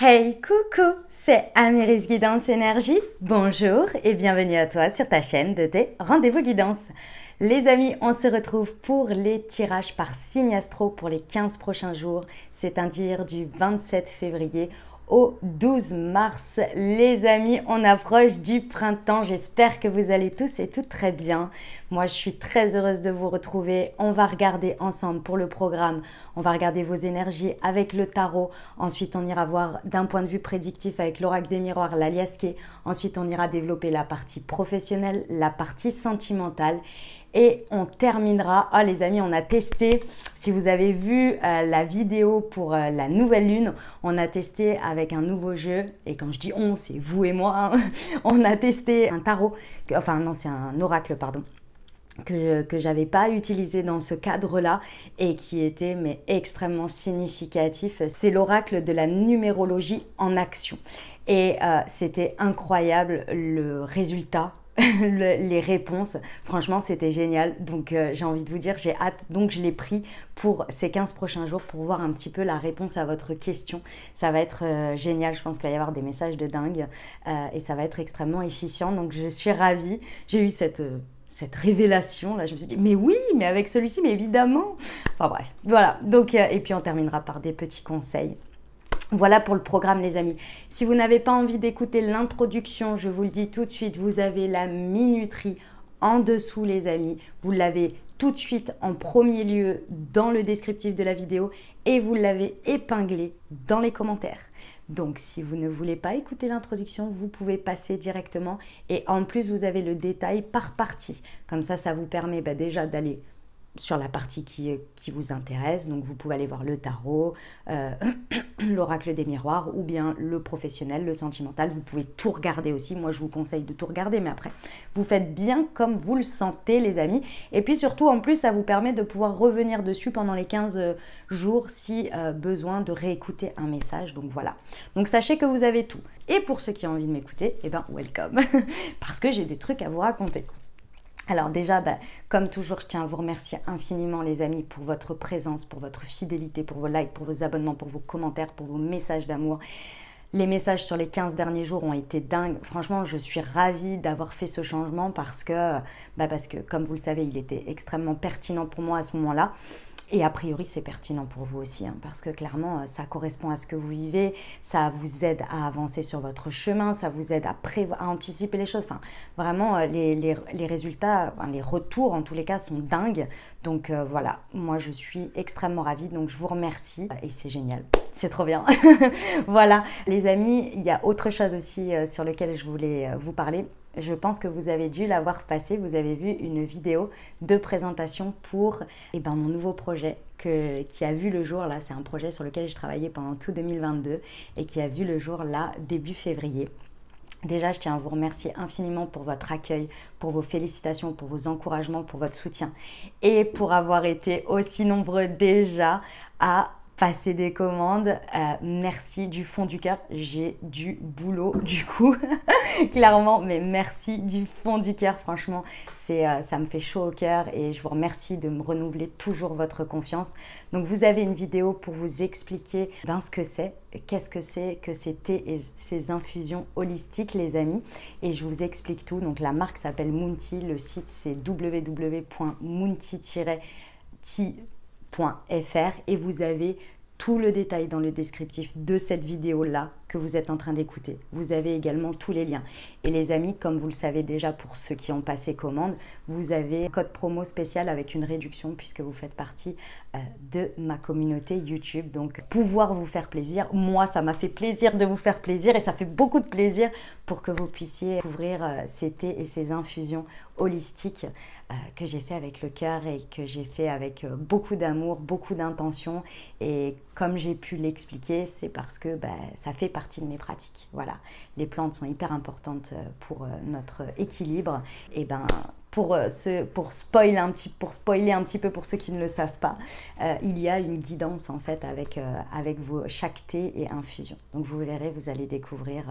Hey, coucou, c'est Amiris Guidance Énergie. Bonjour et bienvenue à toi sur ta chaîne de tes rendez-vous guidance. Les amis, on se retrouve pour les tirages par signe astro pour les 15 prochains jours, c'est-à-dire du 27 février au 12 mars. Les amis, on approche du printemps. J'espère que vous allez tous et toutes très bien. Moi, je suis très heureuse de vous retrouver. On va regarder ensemble pour le programme. On va regarder vos énergies avec le tarot. Ensuite, on ira voir d'un point de vue prédictif avec l'oracle des miroirs, l'aliasqué. Ensuite, on ira développer la partie professionnelle, la partie sentimentale. Et on terminera, les amis, on a testé, si vous avez vu la vidéo pour la nouvelle lune, on a testé avec un nouveau jeu, et quand je dis on, c'est vous et moi, hein. On a testé un tarot, enfin non, c'est un oracle, pardon, que j'avais pas utilisé dans ce cadre-là et qui était extrêmement significatif. C'est l'oracle de la numérologie en action. Et c'était incroyable le résultat. Les réponses, franchement c'était génial, donc j'ai envie de vous dire, j'ai hâte, donc je l'ai pris pour ces 15 prochains jours pour voir un petit peu la réponse à votre question. Ça va être génial, je pense qu'il va y avoir des messages de dingue et ça va être extrêmement efficient, donc je suis ravie. J'ai eu cette révélation là, je me suis dit mais oui, mais avec celui-ci, mais évidemment, enfin bref, voilà, donc et puis on terminera par des petits conseils. Voilà pour le programme les amis. Si vous n'avez pas envie d'écouter l'introduction, je vous le dis tout de suite, vous avez la minuterie en dessous les amis. Vous l'avez tout de suite en premier lieu dans le descriptif de la vidéo et vous l'avez épinglé dans les commentaires. Donc si vous ne voulez pas écouter l'introduction, vous pouvez passer directement et en plus vous avez le détail par partie. Comme ça vous permet déjà d'aller sur la partie qui vous intéresse, donc vous pouvez aller voir le tarot, l'oracle des miroirs ou bien le professionnel, le sentimental, vous pouvez tout regarder aussi, moi je vous conseille de tout regarder, mais après vous faites bien comme vous le sentez les amis, et puis surtout en plus ça vous permet de pouvoir revenir dessus pendant les 15 jours si besoin de réécouter un message, donc voilà, donc sachez que vous avez tout, et pour ceux qui ont envie de m'écouter, welcome, parce que j'ai des trucs à vous raconter. Alors déjà, comme toujours, je tiens à vous remercier infiniment les amis pour votre présence, pour votre fidélité, pour vos likes, pour vos abonnements, pour vos commentaires, pour vos messages d'amour. Les messages sur les 15 derniers jours ont été dingues. Franchement, je suis ravie d'avoir fait ce changement parce que, comme vous le savez, il était extrêmement pertinent pour moi à ce moment-là. Et a priori, c'est pertinent pour vous aussi, hein, parce que clairement, ça correspond à ce que vous vivez, ça vous aide à avancer sur votre chemin, ça vous aide à anticiper les choses. Enfin, vraiment, les résultats, les retours en tous les cas sont dingues. Donc voilà, moi je suis extrêmement ravie, donc je vous remercie et c'est génial, c'est trop bien. Voilà, les amis, il y a autre chose aussi sur lequel je voulais vous parler. Je pense que vous avez dû l'avoir passé, vous avez vu une vidéo de présentation pour mon nouveau projet qui a vu le jour là, c'est un projet sur lequel j'ai travaillé pendant tout 2022 et qui a vu le jour là début février. Déjà, je tiens à vous remercier infiniment pour votre accueil, pour vos félicitations, pour vos encouragements, pour votre soutien et pour avoir été aussi nombreux déjà à passer des commandes. Merci du fond du cœur, j'ai du boulot du coup, clairement, mais merci du fond du cœur, franchement, ça me fait chaud au cœur et je vous remercie de me renouveler toujours votre confiance. Donc vous avez une vidéo pour vous expliquer ce que c'est, qu'est-ce que c'est que ces thés et ces infusions holistiques les amis, et je vous explique tout. Donc la marque s'appelle Moonty, le site c'est www.moonty-tea.fr et vous avez tout le détail dans le descriptif de cette vidéo-là que vous êtes en train d'écouter. Vous avez également tous les liens. Et les amis, comme vous le savez déjà pour ceux qui ont passé commande, vous avez un code promo spécial avec une réduction puisque vous faites partie de ma communauté YouTube. Donc, pouvoir vous faire plaisir. Moi, ça m'a fait plaisir de vous faire plaisir et ça fait beaucoup de plaisir pour que vous puissiez découvrir ces thés et ces infusions holistiques que j'ai fait avec le cœur et que j'ai fait avec beaucoup d'amour, beaucoup d'intention. Et comme j'ai pu l'expliquer, c'est parce que ça fait partie de mes pratiques. Voilà, les plantes sont hyper importantes pour notre équilibre. Et pour spoiler un petit peu pour ceux qui ne le savent pas, il y a une guidance en fait avec chaque thé et infusion. Donc vous verrez, vous allez découvrir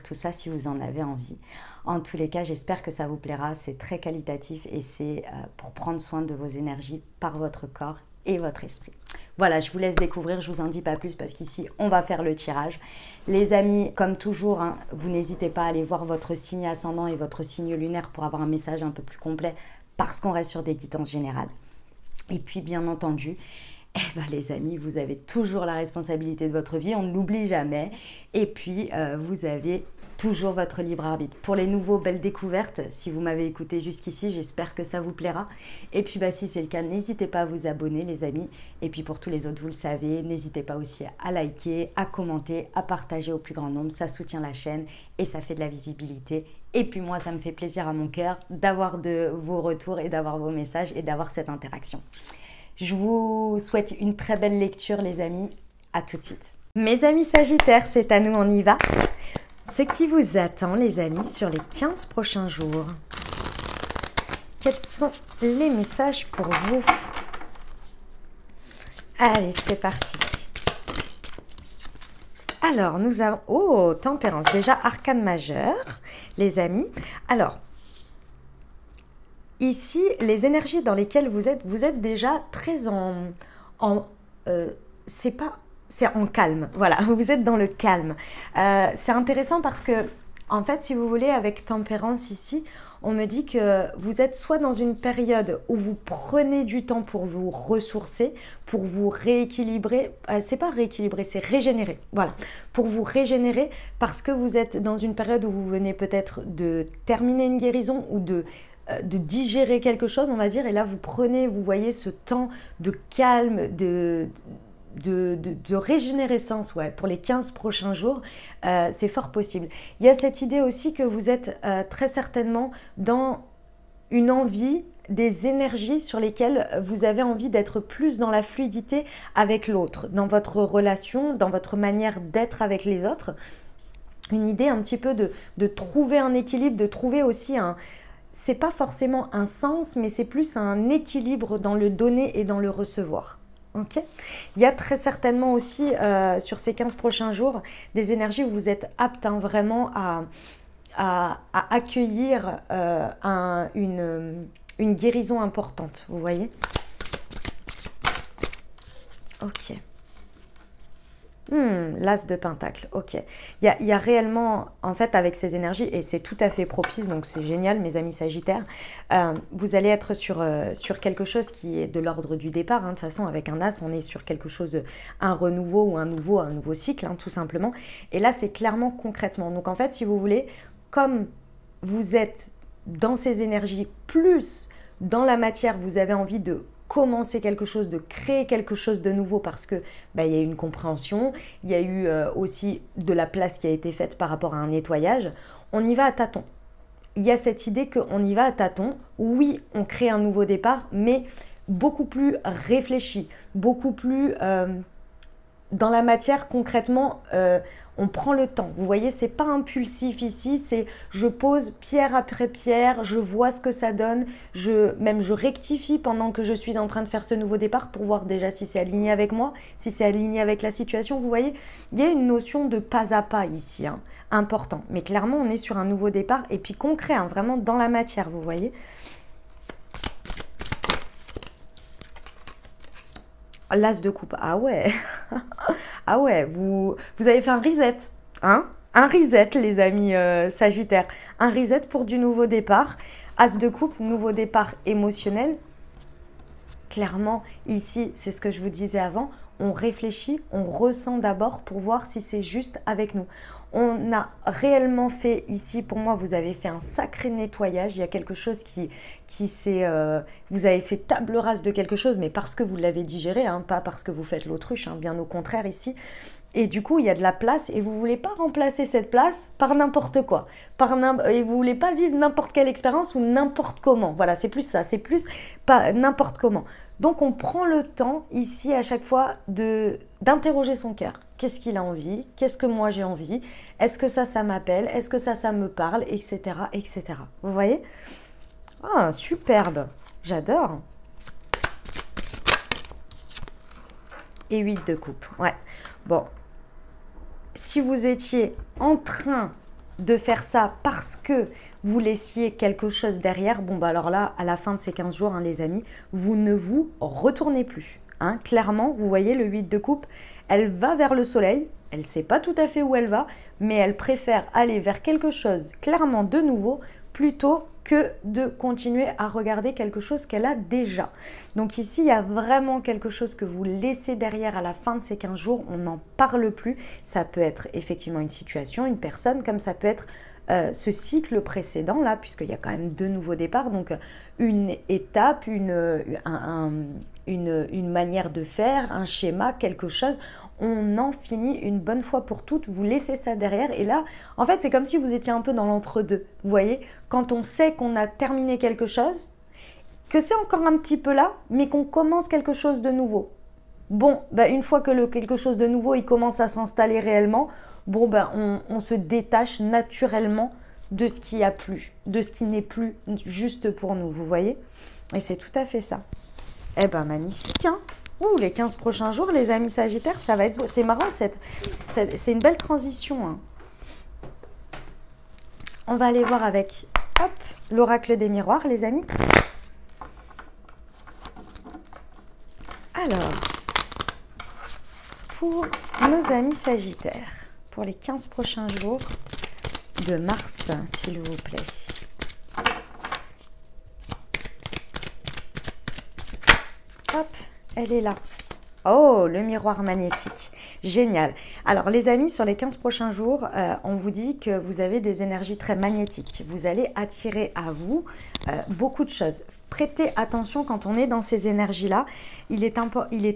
tout ça si vous en avez envie. En tous les cas, j'espère que ça vous plaira. C'est très qualitatif et c'est pour prendre soin de vos énergies par votre corps et votre esprit. Voilà, je vous laisse découvrir, je vous en dis pas plus parce qu'ici, on va faire le tirage. Les amis, comme toujours, hein, vous n'hésitez pas à aller voir votre signe ascendant et votre signe lunaire pour avoir un message un peu plus complet parce qu'on reste sur des guidances générales. Et puis, bien entendu, eh ben, les amis, vous avez toujours la responsabilité de votre vie, on ne l'oublie jamais. Et puis, vous avez toujours votre libre arbitre. Pour les nouveaux, belles découvertes, si vous m'avez écouté jusqu'ici, j'espère que ça vous plaira. Et puis, bah, si c'est le cas, n'hésitez pas à vous abonner, les amis. Et puis, pour tous les autres, vous le savez, n'hésitez pas aussi à liker, à commenter, à partager au plus grand nombre. Ça soutient la chaîne et ça fait de la visibilité. Et puis, moi, ça me fait plaisir à mon cœur d'avoir de vos retours et d'avoir vos messages et d'avoir cette interaction. Je vous souhaite une très belle lecture, les amis. À tout de suite. Mes amis Sagittaires, c'est à nous, on y va. Ce qui vous attend, les amis, sur les 15 prochains jours. Quels sont les messages pour vous? Allez, c'est parti. Alors, nous avons... Oh, Tempérance, déjà arcane majeur, les amis. Alors, ici, les énergies dans lesquelles vous êtes déjà très c'est en calme, voilà, vous êtes dans le calme. C'est intéressant parce que, en fait, si vous voulez, avec Tempérance ici, on me dit que vous êtes soit dans une période où vous prenez du temps pour vous ressourcer, pour vous rééquilibrer, c'est pas rééquilibrer, c'est régénérer, voilà, pour vous régénérer parce que vous êtes dans une période où vous venez peut-être de terminer une guérison ou de digérer quelque chose, on va dire, et là vous prenez, vous voyez, ce temps de calme, de régénérescence, ouais, pour les 15 prochains jours, c'est fort possible. Il y a cette idée aussi que vous êtes très certainement dans une envie, des énergies sur lesquelles vous avez envie d'être plus dans la fluidité avec l'autre, dans votre relation, dans votre manière d'être avec les autres. Une idée un petit peu de trouver un équilibre, de trouver aussi un... C'est pas forcément un sens, mais c'est plus un équilibre dans le donner et dans le recevoir. Ok. Il y a très certainement aussi sur ces 15 prochains jours des énergies où vous êtes apte vraiment à accueillir une guérison importante, vous voyez. Ok. L'as de Pentacle, ok. Il y a réellement, en fait, avec ces énergies, et c'est tout à fait propice, donc c'est génial, mes amis Sagittaires, vous allez être sur quelque chose qui est de l'ordre du départ. Hein. De toute façon, avec un as, on est sur quelque chose, un renouveau ou un nouveau cycle, hein, tout simplement. Et là, c'est clairement concrètement. Donc, en fait, si vous voulez, comme vous êtes dans ces énergies, plus dans la matière, vous avez envie de commencer quelque chose, de créer quelque chose de nouveau parce que il y a eu une compréhension, il y a eu aussi de la place qui a été faite par rapport à un nettoyage, on y va à tâtons. Il y a cette idée qu'on y va à tâtons, oui, on crée un nouveau départ, mais beaucoup plus réfléchi, beaucoup plus dans la matière concrètement, on prend le temps. Vous voyez, c'est pas impulsif ici, c'est je pose pierre après pierre, je vois ce que ça donne, je rectifie pendant que je suis en train de faire ce nouveau départ pour voir déjà si c'est aligné avec moi, si c'est aligné avec la situation. Vous voyez, il y a une notion de pas à pas ici, hein, important. Mais clairement, on est sur un nouveau départ et puis concret, hein, vraiment dans la matière, vous voyez. L'as de coupe, ah ouais, ah ouais, vous avez fait un reset, hein? Un reset, les amis Sagittaires, un reset pour du nouveau départ. As de coupe, nouveau départ émotionnel. Clairement, ici, c'est ce que je vous disais avant, on réfléchit, on ressent d'abord pour voir si c'est juste avec nous. On a réellement fait ici, pour moi, vous avez fait un sacré nettoyage. Il y a quelque chose qui s'est... vous avez fait table rase de quelque chose, mais parce que vous l'avez digéré, hein, pas parce que vous faites l'autruche, hein, bien au contraire ici. Et du coup, il y a de la place et vous ne voulez pas remplacer cette place par n'importe quoi. Et vous ne voulez pas vivre n'importe quelle expérience ou n'importe comment. Voilà, c'est plus ça, c'est plus pas n'importe comment. Donc, on prend le temps ici à chaque fois d'interroger son cœur. Qu'est-ce qu'il a envie? Qu'est-ce que moi j'ai envie? Est-ce que ça m'appelle? Est-ce que ça me parle? Etc. etc. Vous voyez? Ah, superbe. J'adore. Et 8 de coupe. Ouais. Bon. Si vous étiez en train de faire ça parce que vous laissiez quelque chose derrière, bon bah alors là, à la fin de ces 15 jours, hein, les amis, vous ne vous retournez plus. hein. Clairement, vous voyez le 8 de coupe, elle va vers le soleil, elle ne sait pas tout à fait où elle va, mais elle préfère aller vers quelque chose clairement de nouveau plutôt que de continuer à regarder quelque chose qu'elle a déjà. Donc ici, il y a vraiment quelque chose que vous laissez derrière à la fin de ces 15 jours, on n'en parle plus. Ça peut être effectivement une situation, une personne, comme ça peut être ce cycle précédent là, puisqu'il y a quand même 2 nouveaux départs, donc une étape, une manière de faire, un schéma, quelque chose. On en finit une bonne fois pour toutes, vous laissez ça derrière et là, en fait, c'est comme si vous étiez un peu dans l'entre-deux. Vous voyez, quand on sait qu'on a terminé quelque chose, que c'est encore un petit peu là, mais qu'on commence quelque chose de nouveau. Bon, une fois que quelque chose de nouveau, il commence à s'installer réellement, bon, on se détache naturellement de ce qui a plus, de ce qui n'est plus juste pour nous, vous voyez? Et c'est tout à fait ça. Eh ben, magnifique, hein? Ouh, les 15 prochains jours, les amis Sagittaires, ça va être beau. C'est marrant, c'est une belle transition, hein. On va aller voir avec, hop, l'oracle des miroirs, les amis. Alors, pour nos amis Sagittaires, pour les 15 prochains jours de mars, s'il vous plaît. Hop, elle est là. Oh, le miroir magnétique. Génial. Alors, les amis, sur les 15 prochains jours, on vous dit que vous avez des énergies très magnétiques. Vous allez attirer à vous beaucoup de choses. Prêtez attention quand on est dans ces énergies-là. Il est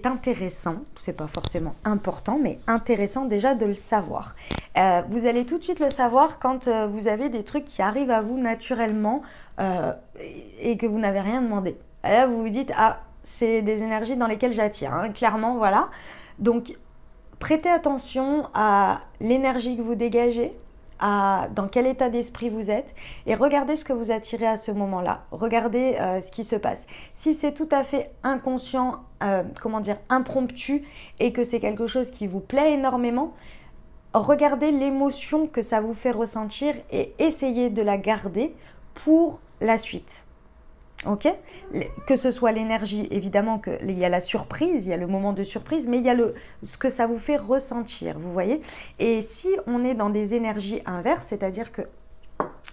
intéressant, c'est pas forcément important, mais intéressant déjà de le savoir. Vous allez tout de suite le savoir quand vous avez des trucs qui arrivent à vous naturellement et que vous n'avez rien demandé. Là, vous vous dites, ah, c'est des énergies dans lesquelles j'attire, hein, clairement, voilà. Donc, prêtez attention à l'énergie que vous dégagez, dans quel état d'esprit vous êtes et regardez ce que vous attirez à ce moment-là. Regardez ce qui se passe. Si c'est tout à fait inconscient, impromptu et que c'est quelque chose qui vous plaît énormément, regardez l'émotion que ça vous fait ressentir et essayez de la garder pour la suite. Ok, que ce soit l'énergie, évidemment qu'il y a la surprise, il y a le moment de surprise, mais il y a ce que ça vous fait ressentir, vous voyez. Et si on est dans des énergies inverses, c'est-à-dire que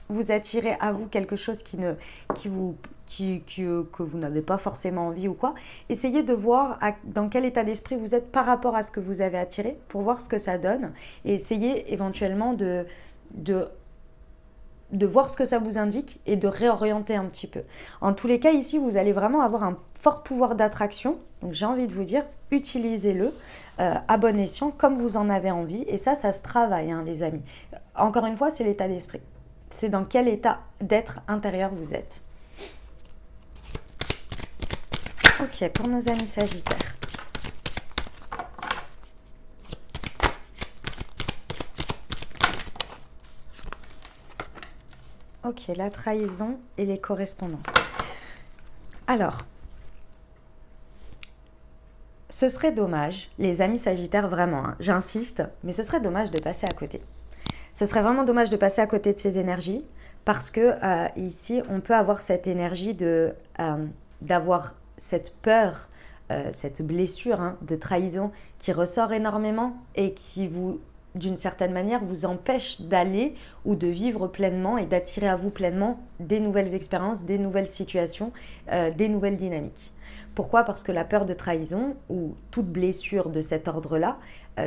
vous attirez à vous quelque chose que vous n'avez pas forcément envie ou quoi, essayez de voir dans quel état d'esprit vous êtes par rapport à ce que vous avez attiré pour voir ce que ça donne et essayez éventuellement de voir ce que ça vous indique et de réorienter un petit peu. En tous les cas, ici, vous allez vraiment avoir un fort pouvoir d'attraction. Donc, j'ai envie de vous dire, utilisez-le à bon escient comme vous en avez envie. Et ça se travaille, hein, les amis. Encore une fois, c'est l'état d'esprit. C'est dans quel état d'être intérieur vous êtes. Ok, pour nos amis Sagittaires. Ok, la trahison et les correspondances. Alors, ce serait dommage, les amis Sagittaires, vraiment, hein, j'insiste, mais ce serait dommage de passer à côté. Ce serait vraiment dommage de passer à côté de ces énergies parce que ici, on peut avoir cette énergie d'avoir cette peur, cette blessure, hein, de trahison qui ressort énormément et qui vous, d'une certaine manière, vous empêche d'aller ou de vivre pleinement et d'attirer à vous pleinement des nouvelles expériences, des nouvelles situations, des nouvelles dynamiques. Pourquoi? Parce que la peur de trahison ou toute blessure de cet ordre-là,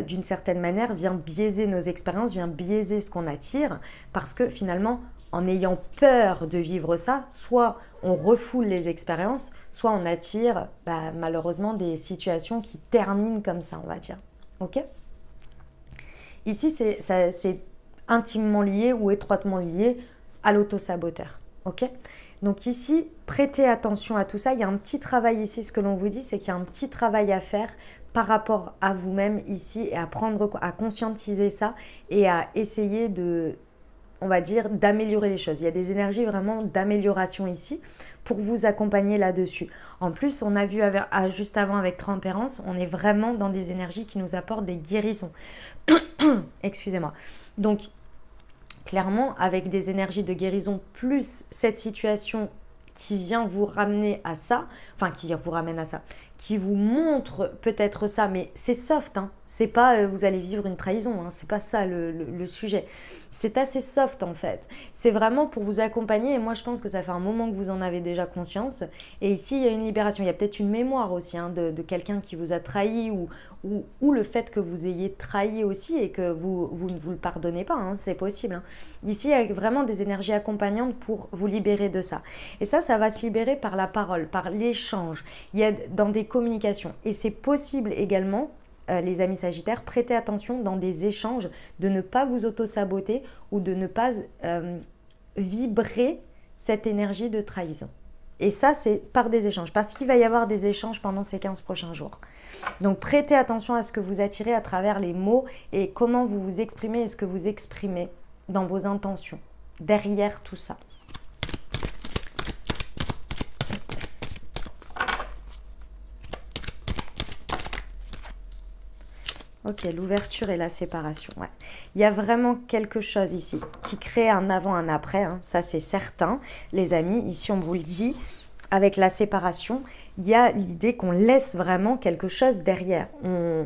d'une certaine manière, vient biaiser nos expériences, vient biaiser ce qu'on attire parce que finalement, en ayant peur de vivre ça, soit on refoule les expériences, soit on attire malheureusement des situations qui terminent comme ça, on va dire. Ok? Ici, c'est intimement lié ou étroitement lié à l'auto-saboteur. Ok? Donc ici, prêtez attention à tout ça. Il y a un petit travail ici, ce que l'on vous dit, c'est qu'il y a un petit travail à faire par rapport à vous-même ici et à conscientiser ça et à essayer on va dire, d'améliorer les choses. Il y a des énergies vraiment d'amélioration ici pour vous accompagner là-dessus. En plus, on a vu juste avant avec Tempérance, on est vraiment dans des énergies qui nous apportent des guérisons. Excusez-moi. Donc, clairement, avec des énergies de guérison plus cette situation qui vient vous ramener à ça, enfin qui vous ramène à ça, qui vous montre peut-être ça, mais c'est soft, hein. C'est pas vous allez vivre une trahison, hein. C'est pas ça le sujet. C'est assez soft en fait. C'est vraiment pour vous accompagner et moi je pense que ça fait un moment que vous en avez déjà conscience. Et ici il y a une libération, il y a peut-être une mémoire aussi hein, de quelqu'un qui vous a trahi ou le fait que vous ayez trahi aussi et que vous ne vous le pardonnez pas, hein, c'est possible. Hein. Ici il y a vraiment des énergies accompagnantes pour vous libérer de ça. Et ça va se libérer par la parole, par l'échange, il y a dans des communications. Et c'est possible également, les amis sagittaires, prêtez attention dans des échanges, de ne pas vous auto-saboter ou de ne pas vibrer cette énergie de trahison. Et ça, c'est par des échanges, parce qu'il va y avoir des échanges pendant ces 15 prochains jours. Donc, prêtez attention à ce que vous attirez à travers les mots et comment vous vous exprimez et ce que vous exprimez dans vos intentions, derrière tout ça. Ok, l'ouverture et la séparation. Ouais. Il y a vraiment quelque chose ici qui crée un avant, un après. Hein. Ça, c'est certain, les amis. Ici, on vous le dit, avec la séparation, il y a l'idée qu'on laisse vraiment quelque chose derrière. On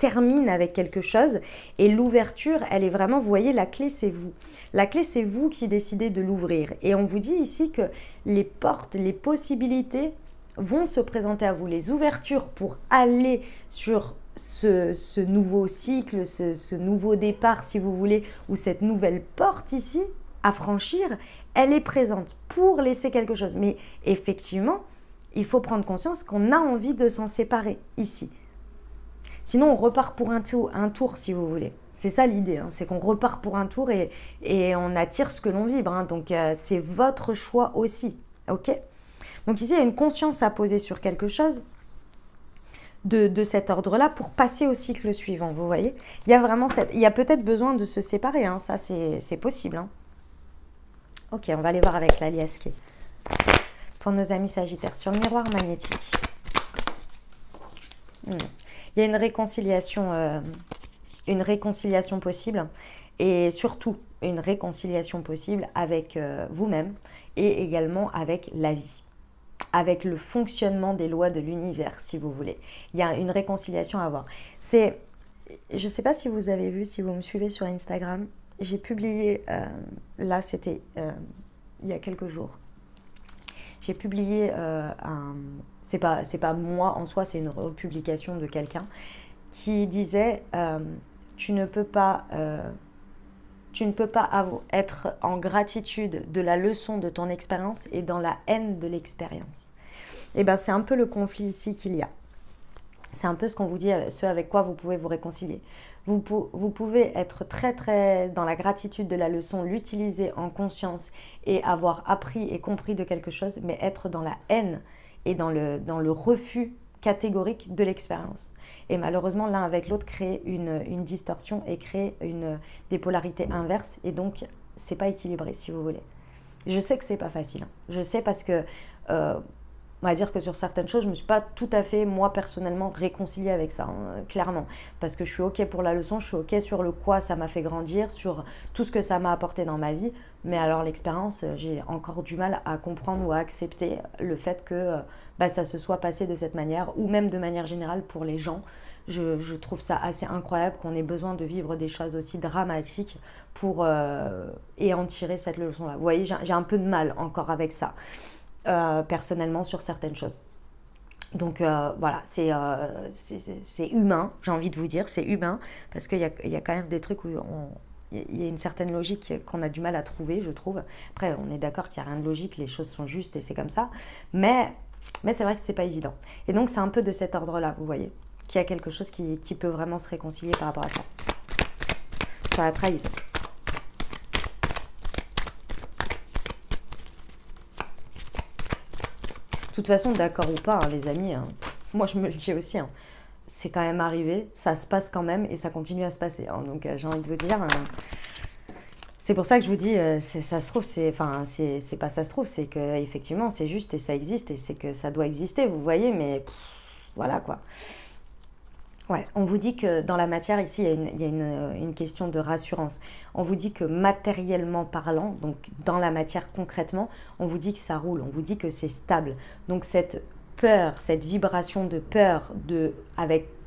termine avec quelque chose et l'ouverture, elle est vraiment, vous voyez, la clé, c'est vous. La clé, c'est vous qui décidez de l'ouvrir. Et on vous dit ici que les portes, les possibilités vont se présenter à vous. Les ouvertures pour aller sur ce nouveau cycle, ce nouveau départ, si vous voulez, ou cette nouvelle porte ici, à franchir, elle est présente pour laisser quelque chose. Mais effectivement, il faut prendre conscience qu'on a envie de s'en séparer ici. Sinon, on repart pour un tour si vous voulez. C'est ça l'idée, hein, c'est qu'on repart pour un tour et on attire ce que l'on vibre. Hein, donc, c'est votre choix aussi. Ok ? Donc ici, il y a une conscience à poser sur quelque chose de cet ordre-là pour passer au cycle suivant, vous voyez. Il y a vraiment il y a peut-être besoin de se séparer, hein, ça c'est possible. Hein. Ok, on va aller voir avec l'alias qui est pour nos amis sagittaires sur le miroir magnétique. Il y a une réconciliation possible et surtout une réconciliation possible avec vous-même et également avec la vie. Avec le fonctionnement des lois de l'univers, si vous voulez. Il y a une réconciliation à avoir. Je ne sais pas si vous avez vu, si vous me suivez sur Instagram, j'ai publié, là c'était il y a quelques jours, j'ai publié c'est pas moi en soi, c'est une republication de quelqu'un qui disait tu ne peux pas être en gratitude de la leçon de ton expérience et dans la haine de l'expérience. Et bien, c'est un peu le conflit ici qu'il y a. C'est un peu ce qu'on vous dit, ce avec quoi vous pouvez vous réconcilier. Vous pouvez être très très dans la gratitude de la leçon, l'utiliser en conscience et avoir appris et compris de quelque chose, mais être dans la haine et dans le refus catégorique de l'expérience. Et malheureusement, l'un avec l'autre crée une distorsion et crée des polarités inverses. Et donc, c'est pas équilibré, si vous voulez. Je sais que c'est pas facile. Hein. Je sais parce que, on va dire que sur certaines choses, je me suis pas tout à fait, moi, personnellement, réconciliée avec ça, hein, clairement. Parce que je suis OK pour la leçon, je suis OK sur le quoi ça m'a fait grandir, sur tout ce que ça m'a apporté dans ma vie. Mais alors, l'expérience, j'ai encore du mal à comprendre ou à accepter le fait que ça se soit passé de cette manière, ou même de manière générale pour les gens. Je trouve ça assez incroyable qu'on ait besoin de vivre des choses aussi dramatiques pour et en tirer cette leçon-là. Vous voyez, j'ai un peu de mal encore avec ça. Personnellement sur certaines choses. Donc voilà, c'est humain, j'ai envie de vous dire, c'est humain, parce qu'il y a quand même des trucs où il y a une certaine logique qu'on a du mal à trouver, je trouve. Après, on est d'accord qu'il n'y a rien de logique, les choses sont justes et c'est comme ça, mais c'est vrai que c'est pas évident. Et donc c'est un peu de cet ordre-là, vous voyez, qu'il y a quelque chose qui peut vraiment se réconcilier par rapport à ça. Sur la trahison. De toute façon, d'accord ou pas, hein, les amis, hein, moi je me le dis aussi, hein, c'est quand même arrivé, ça se passe quand même et ça continue à se passer. Hein, donc j'ai envie de vous dire, c'est pour ça que je vous dis, ça se trouve, c'est pas ça se trouve, c'est que effectivement c'est juste et ça existe et c'est que ça doit exister, vous voyez, mais voilà quoi. Ouais, on vous dit que dans la matière, ici, il y a une question de rassurance. On vous dit que matériellement parlant, donc dans la matière concrètement, on vous dit que ça roule, on vous dit que c'est stable. Donc cette peur, cette vibration de peur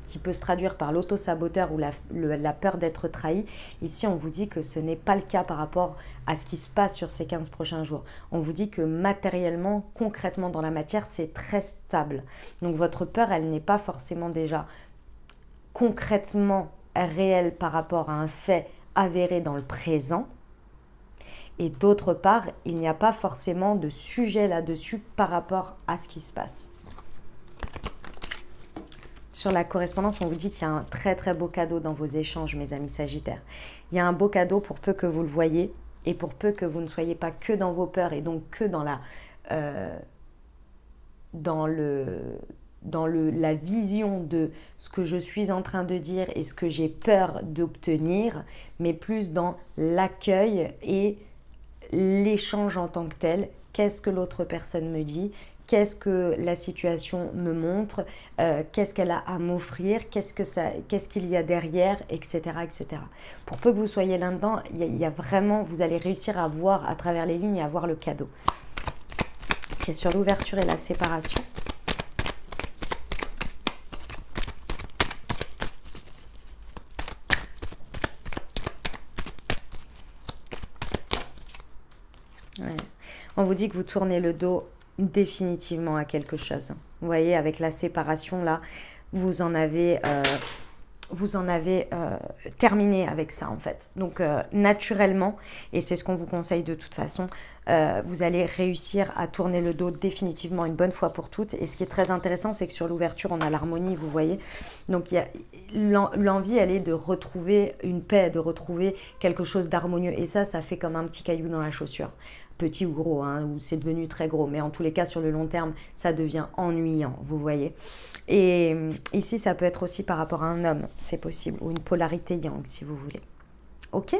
qui peut se traduire par l'auto-saboteur ou la peur d'être trahi, ici on vous dit que ce n'est pas le cas par rapport à ce qui se passe sur ces 15 prochains jours. On vous dit que matériellement, concrètement dans la matière, c'est très stable. Donc votre peur, elle n'est pas forcément déjà concrètement réelle par rapport à un fait avéré dans le présent. Et d'autre part, il n'y a pas forcément de sujet là-dessus par rapport à ce qui se passe. Sur la correspondance, on vous dit qu'il y a un très très beau cadeau dans vos échanges, mes amis Sagittaires. Il y a un beau cadeau pour peu que vous le voyez et pour peu que vous ne soyez pas que dans vos peurs et donc que dans la vision de ce que je suis en train de dire et ce que j'ai peur d'obtenir, mais plus dans l'accueil et l'échange en tant que tel. Qu'est-ce que l'autre personne me dit? Qu'est-ce que la situation me montre? Qu'est-ce qu'elle a à m'offrir? Qu'est-ce qu'il y a derrière, etc., etc. Pour peu que vous soyez là-dedans, il y a vraiment, vous allez réussir à voir à travers les lignes et à voir le cadeau. Ok, sur l'ouverture et la séparation. Ouais. On vous dit que vous tournez le dos définitivement à quelque chose. Vous voyez, avec la séparation, là, vous en avez terminé avec ça, en fait. Donc, naturellement, et c'est ce qu'on vous conseille de toute façon, vous allez réussir à tourner le dos définitivement une bonne fois pour toutes. Et ce qui est très intéressant, c'est que sur l'ouverture, on a l'harmonie, vous voyez. Donc, l'envie, elle est de retrouver une paix, de retrouver quelque chose d'harmonieux. Et ça fait comme un petit caillou dans la chaussure. Petit ou gros, hein, ou c'est devenu très gros. Mais en tous les cas, sur le long terme, ça devient ennuyant, vous voyez. Et ici, ça peut être aussi par rapport à un homme, c'est possible. Ou une polarité yang, si vous voulez. Ok?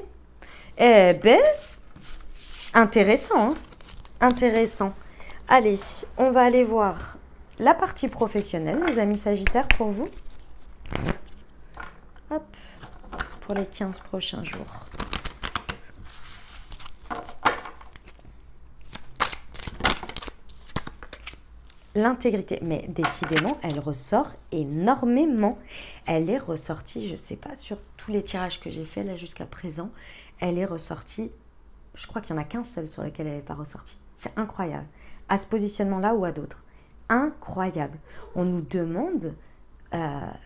Eh ben, intéressant, hein? Intéressant. Allez, on va aller voir la partie professionnelle, les amis Sagittaires, pour vous. Hop, pour les 15 prochains jours. L'intégrité, mais décidément, elle ressort énormément. Elle est ressortie, je ne sais pas, sur tous les tirages que j'ai fait là jusqu'à présent, elle est ressortie, je crois qu'il n'y en a qu'un seul sur lequel elle n'est pas ressortie. C'est incroyable. À ce positionnement-là ou à d'autres. Incroyable. On nous demande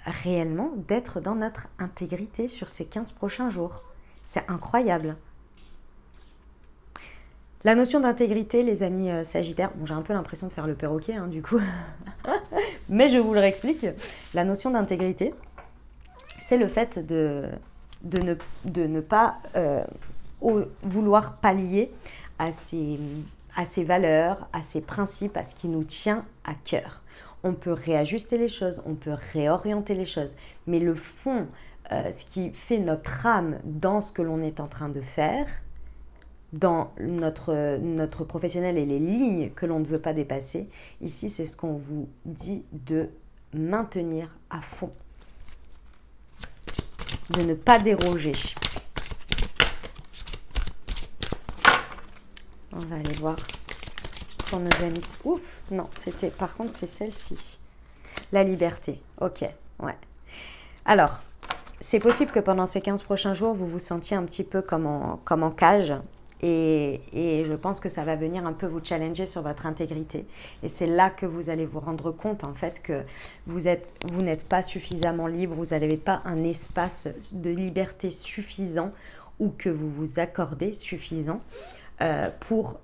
réellement d'être dans notre intégrité sur ces 15 prochains jours. C'est incroyable. La notion d'intégrité, les amis Sagittaires, bon, j'ai un peu l'impression de faire le perroquet, hein, du coup, mais je vous le réexplique. La notion d'intégrité, c'est le fait de ne pas vouloir pallier à ses valeurs, à ses principes, à ce qui nous tient à cœur. On peut réajuster les choses, on peut réorienter les choses, mais le fond, ce qui fait notre âme dans ce que l'on est en train de faire, dans notre professionnel et les lignes que l'on ne veut pas dépasser, ici c'est ce qu'on vous dit de maintenir à fond, de ne pas déroger. On va aller voir pour nos amis. Ouf, non, c'était, par contre c'est celle-ci. La liberté, ok, ouais. Alors, c'est possible que pendant ces 15 prochains jours, vous vous sentiez un petit peu comme en cage. Et je pense que ça va venir un peu vous challenger sur votre intégrité. Et c'est là que vous allez vous rendre compte en fait que vous n'êtes pas suffisamment libre, vous n'avez pas un espace de liberté suffisant ou que vous vous accordez suffisant pour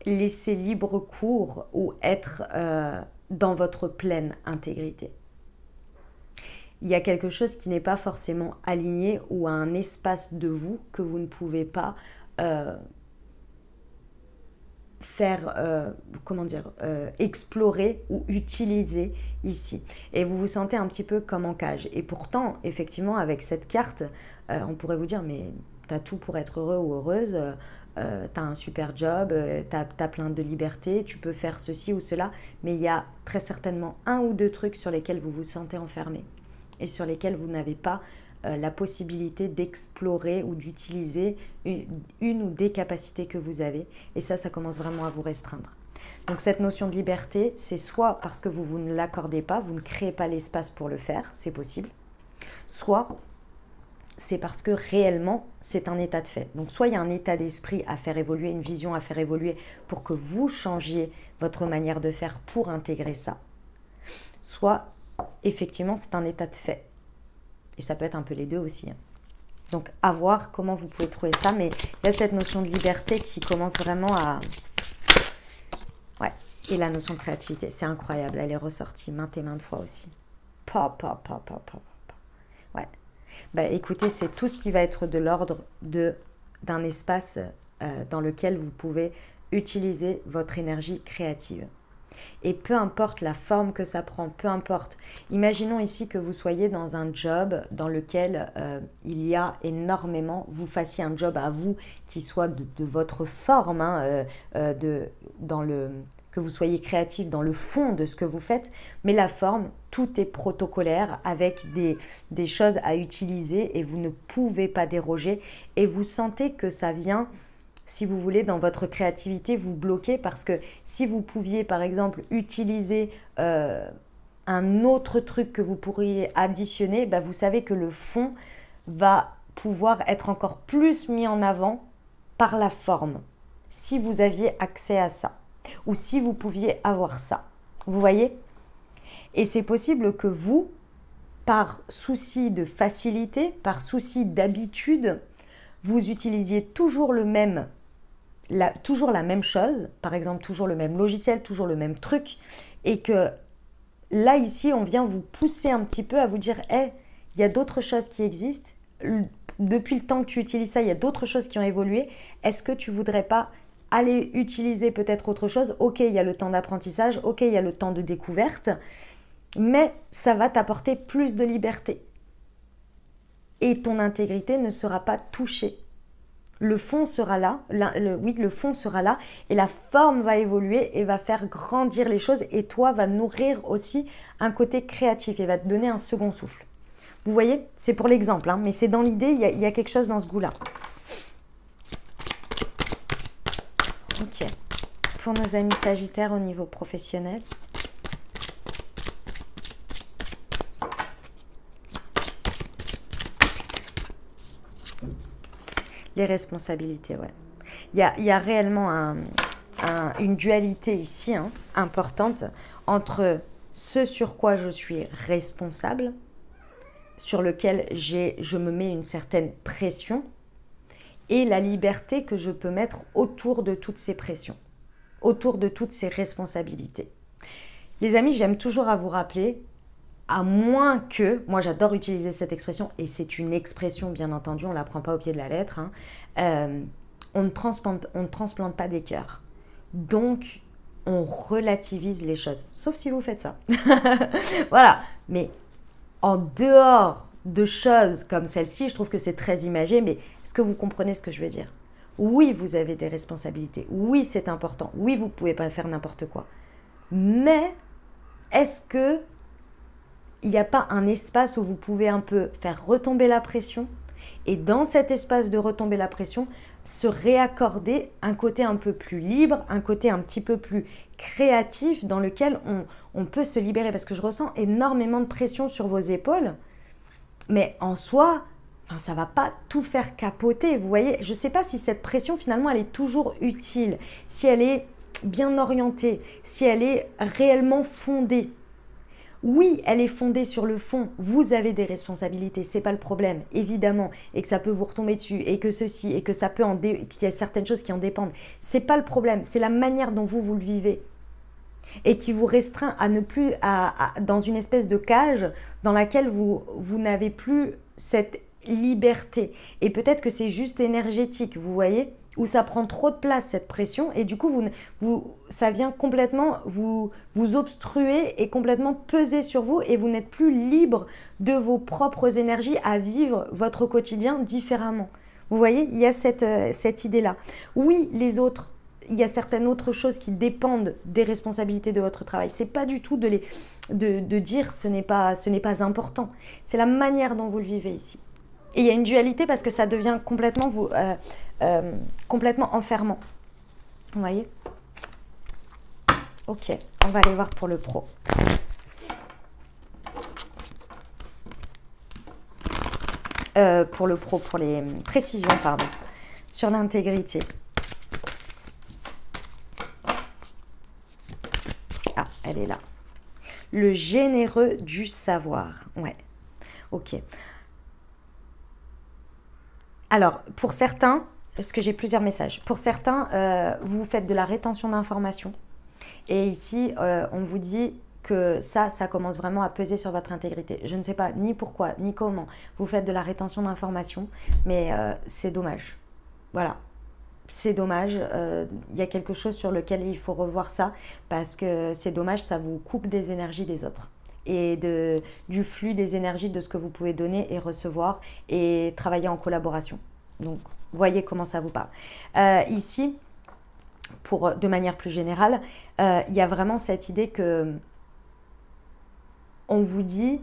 laisser libre cours ou être dans votre pleine intégrité. Il y a quelque chose qui n'est pas forcément aligné ou un espace de vous que vous ne pouvez pas explorer ou utiliser ici. Et vous vous sentez un petit peu comme en cage. Et pourtant, effectivement, avec cette carte, on pourrait vous dire, mais tu as tout pour être heureux ou heureuse, tu as un super job, tu as plein de liberté, tu peux faire ceci ou cela, mais il y a très certainement un ou deux trucs sur lesquels vous vous sentez enfermé et sur lesquels vous n'avez pas la possibilité d'explorer ou d'utiliser une ou des capacités que vous avez. Et ça commence vraiment à vous restreindre. Donc cette notion de liberté, c'est soit parce que vous ne l'accordez pas, vous ne créez pas l'espace pour le faire, c'est possible, soit c'est parce que réellement, c'est un état de fait. Donc soit il y a un état d'esprit à faire évoluer, une vision à faire évoluer pour que vous changiez votre manière de faire pour intégrer ça. Soit, effectivement, c'est un état de fait. Et ça peut être un peu les deux aussi. Donc, à voir comment vous pouvez trouver ça. Mais il y a cette notion de liberté qui commence vraiment à... Ouais, et la notion de créativité, c'est incroyable. Elle est ressortie maintes et maintes fois aussi. Ouais. Bah, écoutez, c'est tout ce qui va être de l'ordre d'un espace dans lequel vous pouvez utiliser votre énergie créative. Et peu importe la forme que ça prend, peu importe. Imaginons ici que vous soyez dans un job dans lequel il y a énormément, vous fassiez un job à vous qui soit de votre forme, hein, que vous soyez créatif dans le fond de ce que vous faites, mais la forme, tout est protocolaire avec des choses à utiliser et vous ne pouvez pas déroger et vous sentez que ça vient, si vous voulez, dans votre créativité, vous bloquer parce que si vous pouviez par exemple utiliser un autre truc que vous pourriez additionner, bah, vous savez que le fond va pouvoir être encore plus mis en avant par la forme si vous aviez accès à ça. Ou si vous pouviez avoir ça. Vous voyez? Et c'est possible que vous, par souci de facilité, par souci d'habitude, vous utilisiez toujours toujours la même chose, par exemple toujours le même logiciel, toujours le même truc, et que là, ici, on vient vous pousser un petit peu à vous dire « Hey, il y a d'autres choses qui existent. Depuis le temps que tu utilises ça, il y a d'autres choses qui ont évolué. Est-ce que tu voudrais pas aller utiliser peut-être autre chose? Ok, il y a le temps d'apprentissage, ok, il y a le temps de découverte, mais ça va t'apporter plus de liberté. Et ton intégrité ne sera pas touchée. Le fond sera là, le fond sera là, et la forme va évoluer et va faire grandir les choses, et toi va nourrir aussi un côté créatif et va te donner un second souffle. Vous voyez? C'est pour l'exemple, hein, mais c'est dans l'idée, il y a quelque chose dans ce goût-là. Ok, pour nos amis sagittaires au niveau professionnel. Les responsabilités, ouais. Il y a réellement une dualité ici, hein, importante, entre ce sur quoi je suis responsable, sur lequel je me mets une certaine pression, et la liberté que je peux mettre autour de toutes ces pressions, autour de toutes ces responsabilités. Les amis, j'aime toujours à vous rappeler, à moins que, moi j'adore utiliser cette expression, et c'est une expression bien entendu, on ne la prend pas au pied de la lettre, hein, on ne transplante pas des cœurs. Donc, on relativise les choses, sauf si vous faites ça. Voilà, mais en dehors de choses comme celle-ci, je trouve que c'est très imagé, mais est-ce que vous comprenez ce que je veux dire? Oui, vous avez des responsabilités, oui, c'est important, oui, vous ne pouvez pas faire n'importe quoi. Mais est-ce que il n'y a pas un espace où vous pouvez un peu faire retomber la pression et dans cet espace de retomber la pression, se réaccorder un côté un peu plus libre, un côté un petit peu plus créatif dans lequel on peut se libérer, parce que je ressens énormément de pression sur vos épaules, mais en soi, ça ne va pas tout faire capoter, vous voyez. Je ne sais pas si cette pression finalement elle est toujours utile, si elle est bien orientée, si elle est réellement fondée. Oui, elle est fondée sur le fond, vous avez des responsabilités, c'est pas le problème, évidemment, et que ça peut vous retomber dessus, et que ceci, et que ça peut qu'il y a certaines choses qui en dépendent. C'est pas le problème, c'est la manière dont vous le vivez. Et qui vous restreint à ne plus, dans une espèce de cage dans laquelle vous n'avez plus cette liberté. Et peut-être que c'est juste énergétique, vous voyez, où ça prend trop de place, cette pression, et du coup, ça vient complètement vous obstruer et complètement peser sur vous, et vous n'êtes plus libre de vos propres énergies à vivre votre quotidien différemment. Vous voyez, il y a cette idée-là. Oui, les autres, il y a certaines autres choses qui dépendent des responsabilités de votre travail. C'est pas du tout de dire ce n'est pas important. C'est la manière dont vous le vivez ici. Et il y a une dualité parce que ça devient complètement enfermant. Vous voyez? Ok, on va aller voir pour le pro. Pour les précisions, pardon, sur l'intégrité. Ah, elle est là. Le généreux du savoir. Ouais, ok. Alors, pour certains, parce que j'ai plusieurs messages, pour certains, vous faites de la rétention d'informations. Et ici, on vous dit que ça commence vraiment à peser sur votre intégrité. Je ne sais pas ni pourquoi, ni comment vous faites de la rétention d'informations, mais c'est dommage. Voilà, c'est dommage. Il y a quelque chose sur lequel il faut revoir ça, parce que c'est dommage, ça vous coupe des énergies des autres et du flux des énergies de ce que vous pouvez donner et recevoir et travailler en collaboration. Donc, voyez comment ça vous parle. Ici, de manière plus générale, il y a vraiment cette idée que on vous dit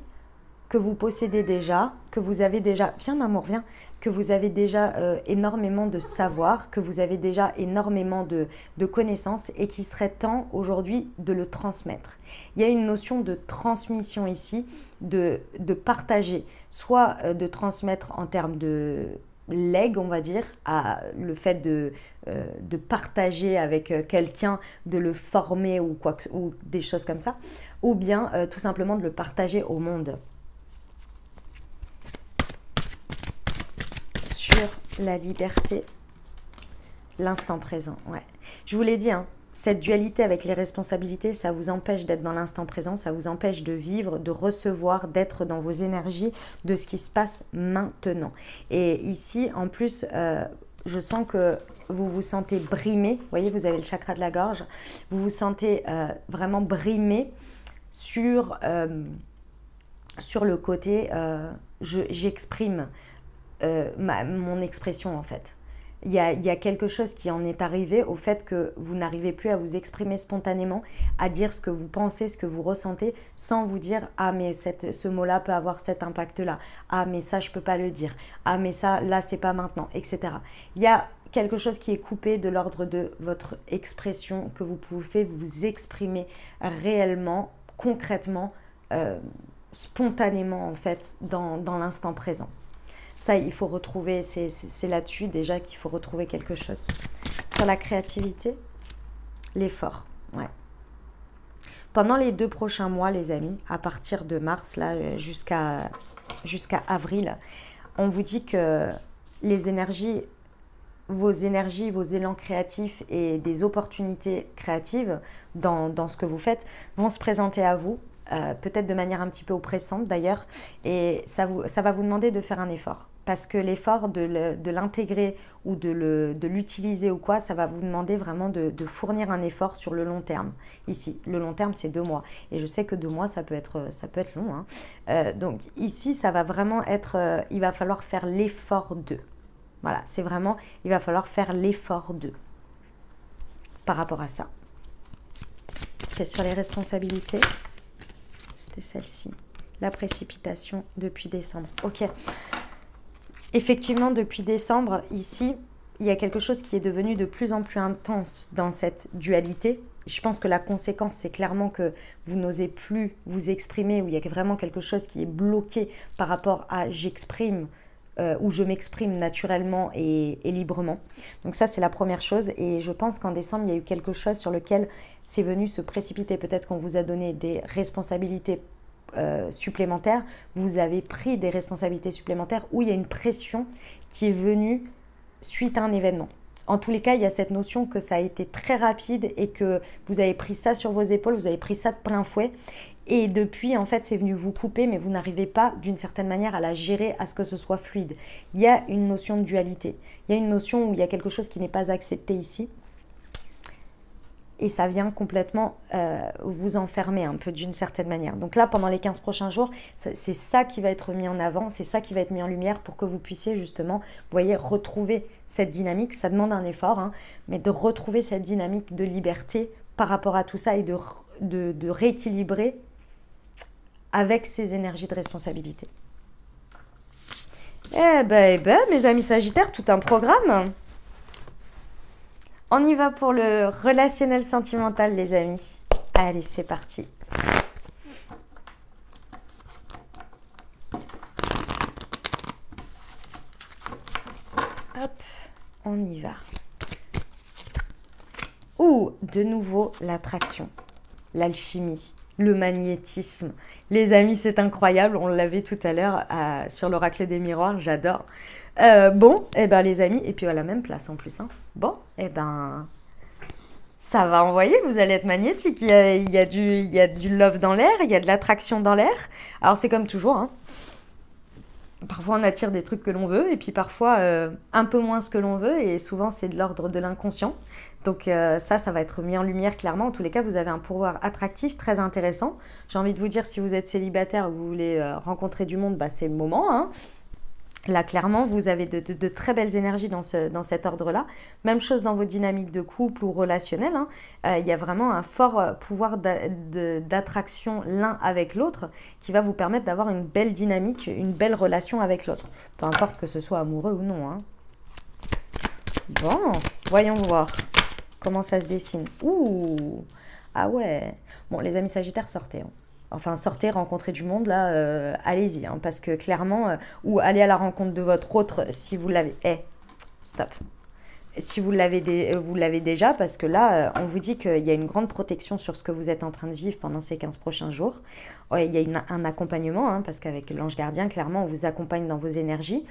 que vous possédez déjà, que vous avez déjà, viens m'amour, viens, que vous avez déjà énormément de savoir, que vous avez déjà énormément de connaissances et qu'il serait temps aujourd'hui de le transmettre. Il y a une notion de transmission ici, de partager, soit de transmettre en termes de legs, on va dire, à le fait de partager avec quelqu'un, de le former ou des choses comme ça, ou bien tout simplement de le partager au monde. Sur la liberté, l'instant présent, ouais. Je vous l'ai dit, hein, cette dualité avec les responsabilités, ça vous empêche d'être dans l'instant présent, ça vous empêche de vivre, de recevoir, d'être dans vos énergies, de ce qui se passe maintenant. Et ici, en plus, je sens que vous vous sentez brimé. Vous voyez, vous avez le chakra de la gorge. Vous vous sentez vraiment brimé sur le côté j'exprime mon expression en fait. Il y a quelque chose qui en est arrivé au fait que vous n'arrivez plus à vous exprimer spontanément, à dire ce que vous pensez, ce que vous ressentez, sans vous dire « Ah, mais ce mot-là peut avoir cet impact-là. Ah, mais ça, je ne peux pas le dire. Ah, mais ça, là, c'est pas maintenant, etc. » Il y a quelque chose qui est coupé de l'ordre de votre expression, que vous pouvez vous exprimer réellement, concrètement, spontanément, en fait, dans l'instant présent. Ça, il faut retrouver, c'est là-dessus déjà qu'il faut retrouver quelque chose. Sur la créativité, l'effort, ouais. Pendant les 2 prochains mois, les amis, à partir de mars, là, jusqu'à avril, on vous dit que les énergies, vos élans créatifs et des opportunités créatives dans ce que vous faites vont se présenter à vous, peut-être de manière un petit peu oppressante d'ailleurs, et ça va vous demander de faire un effort. Parce que l'effort de l'intégrer ou de l'utiliser ou quoi, ça va vous demander vraiment de fournir un effort sur le long terme. Ici, le long terme, c'est 2 mois. Et je sais que 2 mois, ça peut être long. Hein. Donc ici, ça va vraiment être... il va falloir faire l'effort de. Voilà, c'est vraiment... Il va falloir faire l'effort de. Par rapport à ça. Okay, sur les responsabilités, c'était celle-ci. La précipitation depuis décembre. Ok. Effectivement, depuis décembre, ici, il y a quelque chose qui est devenu de plus en plus intense dans cette dualité. Je pense que la conséquence, c'est clairement que vous n'osez plus vous exprimer, ou il y a vraiment quelque chose qui est bloqué par rapport à j'exprime, où je m'exprime naturellement et librement. Donc ça, c'est la première chose. Et je pense qu'en décembre, il y a eu quelque chose sur lequel c'est venu se précipiter. Peut-être qu'on vous a donné des responsabilités supplémentaires, vous avez pris des responsabilités supplémentaires où il y a une pression qui est venue suite à un événement. En tous les cas, il y a cette notion que ça a été très rapide et que vous avez pris ça sur vos épaules, vous avez pris ça de plein fouet et depuis, en fait, c'est venu vous couper, mais vous n'arrivez pas d'une certaine manière à la gérer, à ce que ce soit fluide. Il y a une notion de dualité, il y a une notion où il y a quelque chose qui n'est pas accepté ici. Et ça vient complètement vous enfermer un peu d'une certaine manière. Donc là, pendant les 15 prochains jours, c'est ça qui va être mis en avant, c'est ça qui va être mis en lumière pour que vous puissiez justement, vous voyez, retrouver cette dynamique. Ça demande un effort, hein, mais de retrouver cette dynamique de liberté par rapport à tout ça et de rééquilibrer avec ces énergies de responsabilité. Eh ben, mes amis Sagittaires, tout un programme. On y va pour le relationnel sentimental, les amis. Allez, c'est parti. Hop, on y va. Ouh, de nouveau l'attraction, l'alchimie, le magnétisme. Les amis, c'est incroyable, on l'avait tout à l'heure sur l'oracle des miroirs, j'adore. Bon, et ben les amis, et puis à la même place en plus. Hein. Bon, et ben ça va envoyer, vous allez être magnétique. Il y a du love dans l'air, il y a de l'attraction dans l'air. Alors c'est comme toujours, hein. Parfois on attire des trucs que l'on veut et puis parfois un peu moins ce que l'on veut et souvent c'est de l'ordre de l'inconscient. Donc ça va être mis en lumière clairement. En tous les cas, vous avez un pouvoir attractif très intéressant. J'ai envie de vous dire, si vous êtes célibataire ou vous voulez rencontrer du monde, bah, c'est le moment. Hein. Là, clairement, vous avez de très belles énergies dans cet ordre-là. Même chose dans vos dynamiques de couple ou relationnelles. Hein. Il y a vraiment un fort pouvoir d'attraction l'un avec l'autre qui va vous permettre d'avoir une belle dynamique, une belle relation avec l'autre. Peu importe que ce soit amoureux ou non. Hein. Bon, voyons voir comment ça se dessine. Ouh, ah ouais. Bon, les amis sagittaires, sortez. Hein. Enfin, sortez, rencontrez du monde, là, allez-y, hein, parce que clairement, ou allez à la rencontre de votre autre si vous l'avez. Stop. Si vous l'avez déjà, parce que là, on vous dit qu'il y a une grande protection sur ce que vous êtes en train de vivre pendant ces 15 prochains jours. Ouais, il y a un accompagnement, hein, parce qu'avec l'ange gardien, clairement, on vous accompagne dans vos énergies.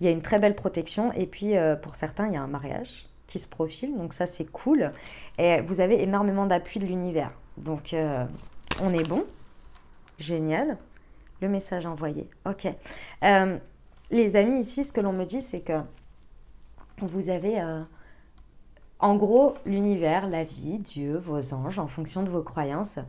Il y a une très belle protection, et puis pour certains, il y a un mariage qui se profile, donc ça, c'est cool. Et vous avez énormément d'appui de l'univers, donc on est bon. Génial. Le message envoyé. Ok. Les amis, ici, ce que l'on me dit, c'est que vous avez, en gros, l'univers, la vie, Dieu, vos anges, en fonction de vos croyances,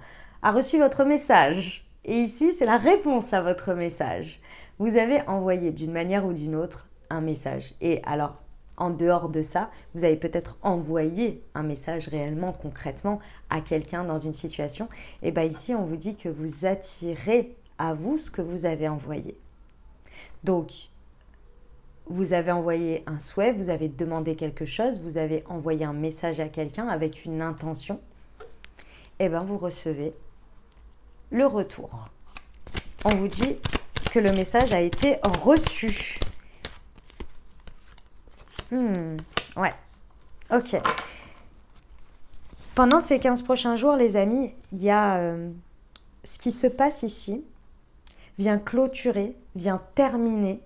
a reçu votre message. Et ici, c'est la réponse à votre message. Vous avez envoyé d'une manière ou d'une autre un message. Et alors, en dehors de ça, vous avez peut-être envoyé un message réellement, concrètement, à quelqu'un dans une situation. Et bien ici, on vous dit que vous attirez à vous ce que vous avez envoyé. Donc, vous avez envoyé un souhait, vous avez demandé quelque chose, vous avez envoyé un message à quelqu'un avec une intention. Et bien, vous recevez le retour. On vous dit que le message a été reçu. Ouais, ok. Pendant ces 15 prochains jours, les amis, il y a ce qui se passe ici, vient clôturer, vient terminer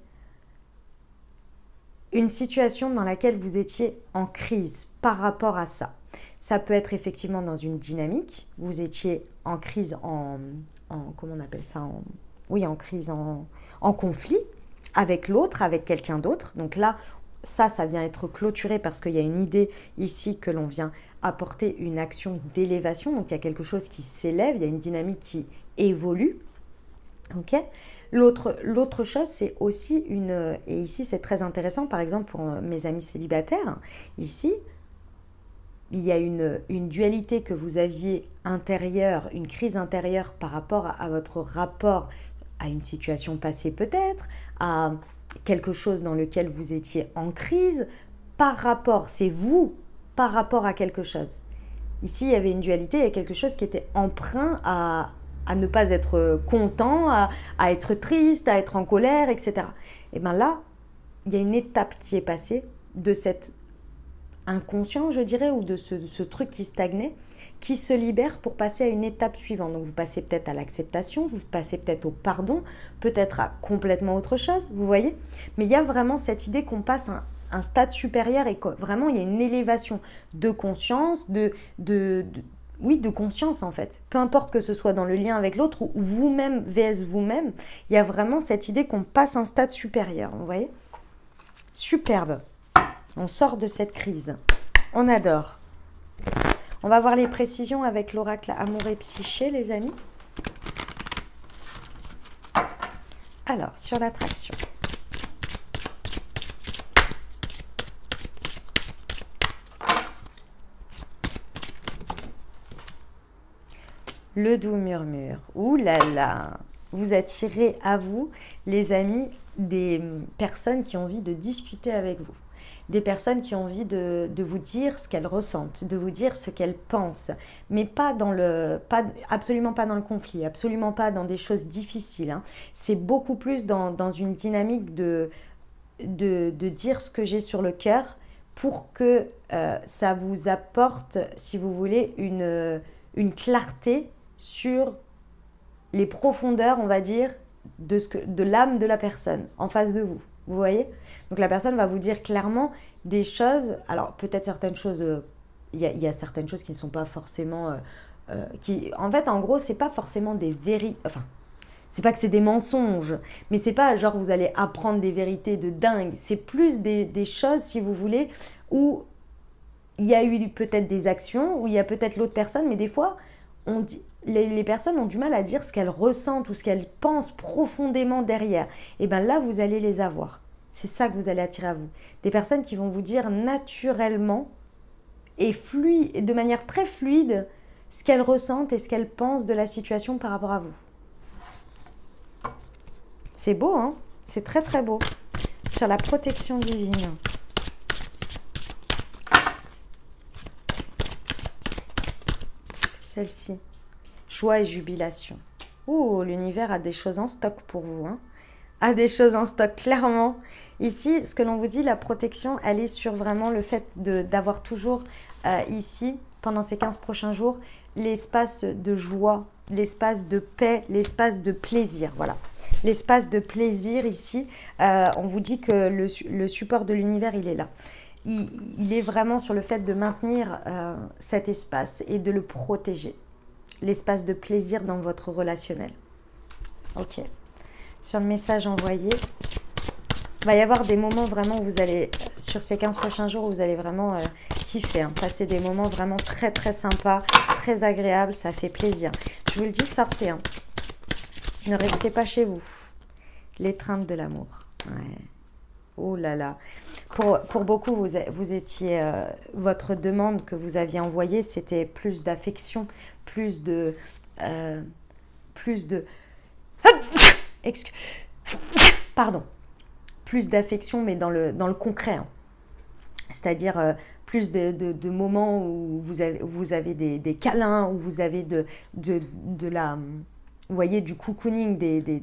une situation dans laquelle vous étiez en crise par rapport à ça. Ça peut être effectivement dans une dynamique, vous étiez en crise comment on appelle ça, en crise, en conflit avec l'autre, avec quelqu'un d'autre. Donc là, ça vient être clôturé parce qu'il y a une idée ici que l'on vient apporter une action d'élévation. Donc, il y a quelque chose qui s'élève, il y a une dynamique qui évolue. Ok. L'autre chose, c'est aussi et ici, c'est très intéressant, par exemple, pour mes amis célibataires, ici, il y a une dualité que vous aviez intérieure, une crise intérieure par rapport à votre rapport à une situation passée peut-être, à quelque chose dans lequel vous étiez en crise, c'est vous par rapport à quelque chose. Ici, il y avait une dualité, il y a quelque chose qui était emprunt à ne pas être content, à être triste, à être en colère, etc. Et bien là, il y a une étape qui est passée de cet inconscient, je dirais, ou de ce truc qui stagnait, qui se libère pour passer à une étape suivante. Donc vous passez peut-être à l'acceptation, vous passez peut-être au pardon, peut-être à complètement autre chose, vous voyez. Mais il y a vraiment cette idée qu'on passe un stade supérieur et que vraiment il y a une élévation de conscience, de conscience en fait. Peu importe que ce soit dans le lien avec l'autre ou vous-même vs vous-même, il y a vraiment cette idée qu'on passe un stade supérieur, vous voyez. Superbe. On sort de cette crise. On adore. On va voir les précisions avec l'oracle Amour et Psyché, les amis. Alors, sur l'attraction. Le doux murmure. Ouh là là. Vous attirez à vous, les amis, des personnes qui ont envie de discuter avec vous. des personnes qui ont envie de vous dire ce qu'elles ressentent, de vous dire ce qu'elles pensent, mais absolument pas dans le conflit, absolument pas dans des choses difficiles, hein. C'est beaucoup plus dans une dynamique de dire ce que j'ai sur le cœur pour que ça vous apporte, si vous voulez, une clarté sur les profondeurs, on va dire, de l'âme de la personne en face de vous. Vous voyez? Donc la personne va vous dire clairement des choses. Alors peut-être certaines choses, il y a certaines choses qui ne sont pas forcément... en fait, en gros, c'est pas forcément des vérités... Enfin, c'est pas que c'est des mensonges, mais c'est pas genre vous allez apprendre des vérités de dingue. C'est plus des choses, si vous voulez, où il y a eu peut-être des actions, où il y a peut-être l'autre personne, mais des fois, les personnes ont du mal à dire ce qu'elles ressentent ou ce qu'elles pensent profondément derrière. Et bien là, vous allez les avoir. C'est ça que vous allez attirer à vous. Des personnes qui vont vous dire naturellement et de manière très fluide ce qu'elles ressentent et ce qu'elles pensent de la situation par rapport à vous. C'est beau, hein? C'est très très beau. Sur la protection divine. C'est celle-ci. Joie et jubilation. Ouh, l'univers a des choses en stock pour vous, hein? A des choses en stock, clairement. Ici, ce que l'on vous dit, la protection, elle est sur vraiment le fait d'avoir toujours ici, pendant ces 15 prochains jours, l'espace de joie, l'espace de paix, l'espace de plaisir. Voilà. L'espace de plaisir ici, on vous dit que le support de l'univers, il est là. Il est vraiment sur le fait de maintenir cet espace et de le protéger. L'espace de plaisir dans votre relationnel. Ok. Sur le message envoyé, il va y avoir des moments vraiment où vous allez, sur ces 15 prochains jours, où vous allez vraiment kiffer, hein, passer des moments vraiment très très sympas, très agréables, ça fait plaisir. Je vous le dis, sortez, hein. Ne restez pas chez vous. L'étreinte de l'amour. Ouais. Oh là là. Pour beaucoup, vous étiez... votre demande que vous aviez envoyée, c'était plus d'affection, plus de... Pardon. Plus d'affection, mais dans le concret. Hein. C'est-à-dire plus de moments où vous avez des câlins, où vous avez de la... Vous voyez, du cocooning, des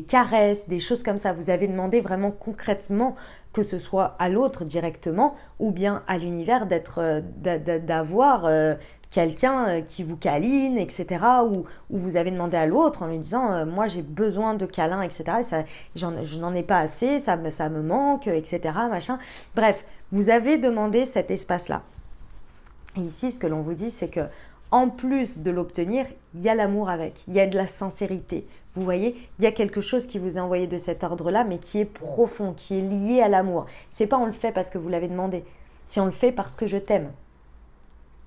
caresses, des choses comme ça. Vous avez demandé vraiment concrètement, que ce soit à l'autre directement ou bien à l'univers, d'avoir quelqu'un qui vous câline, etc. Ou vous avez demandé à l'autre en lui disant moi j'ai besoin de câlins, etc. Et ça, je n'en ai pas assez, ça me manque, etc. Machin. Bref, vous avez demandé cet espace-là. Et ici, ce que l'on vous dit, c'est que en plus de l'obtenir, il y a l'amour avec, il y a de la sincérité. Vous voyez, il y a quelque chose qui vous est envoyé de cet ordre-là, mais qui est profond, qui est lié à l'amour. C'est pas on le fait parce que vous l'avez demandé, c'est on le fait parce que je t'aime.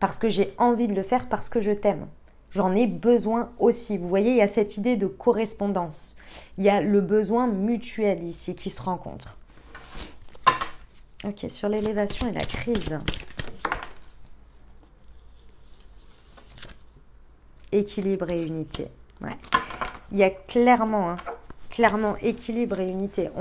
Parce que j'ai envie de le faire, parce que je t'aime. J'en ai besoin aussi. Vous voyez, il y a cette idée de correspondance. Il y a le besoin mutuel ici qui se rencontre. Ok, sur l'élévation et la crise. Équilibre et unité. Ouais. Il y a clairement équilibre et unité.